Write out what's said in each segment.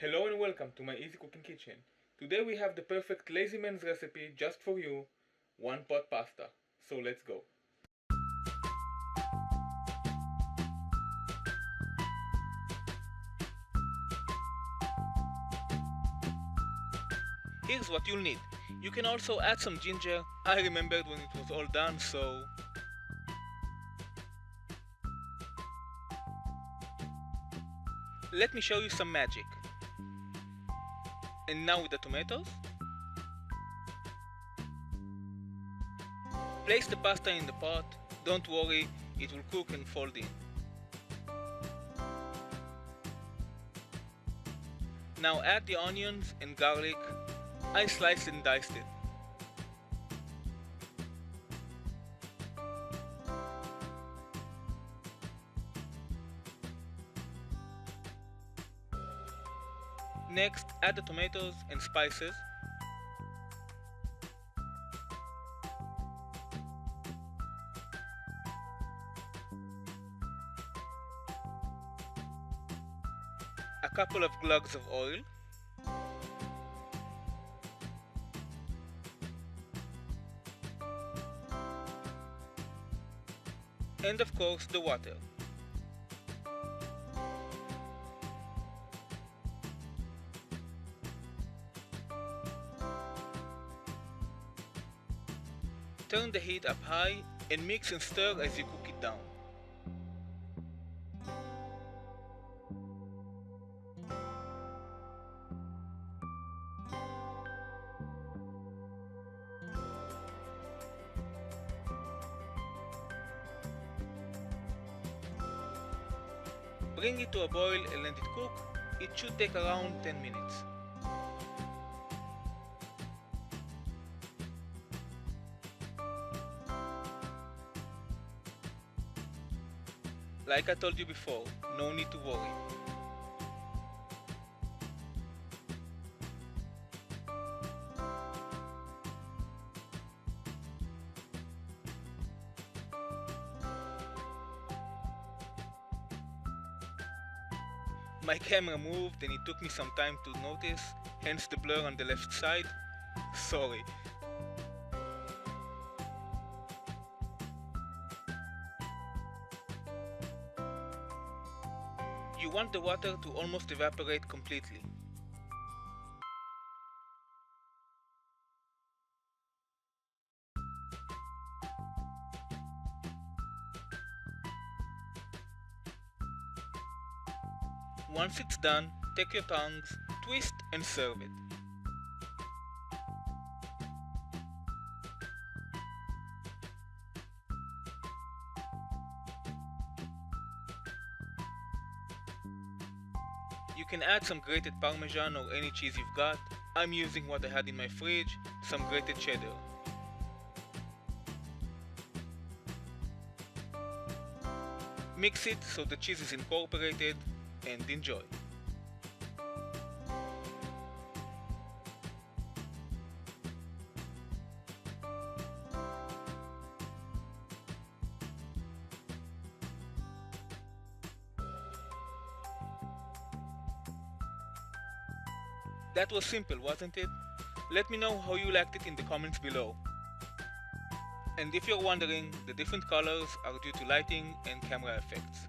Hello and welcome to my Easy Cooking kitchen. Today we have the perfect lazy man's recipe just for you, one pot pasta. So let's go. Here's what you'll need. You can also add some ginger. I remembered when it was all done, so let me show you some magic. And now with the tomatoes. Place the pasta in the pot. Don't worry, it will cook and fold in. Now add the onions and garlic. I sliced and diced it. Next, add the tomatoes and spices. A couple of glugs of oil. And of course the water. Turn the heat up high and mix and stir as you cook it down. Bring it to a boil and let it cook. It should take around 10 minutes. Like I told you before, no need to worry. My camera moved and it took me some time to notice, hence the blur on the left side. Sorry. You want the water to almost evaporate completely. Once it's done, take your tongs, twist and serve it. You can add some grated Parmesan or any cheese you've got. I'm using what I had in my fridge, some grated cheddar. Mix it so the cheese is incorporated and enjoy. That was simple, wasn't it? Let me know how you liked it in the comments below. And if you're wondering, the different colors are due to lighting and camera effects.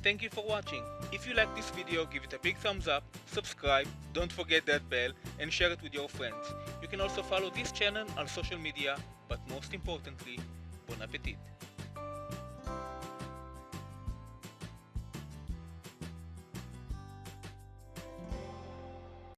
Thank you for watching. If you like this video, give it a big thumbs up, subscribe, don't forget that bell, and share it with your friends. You can also follow this channel on social media, but most importantly, bon appetit!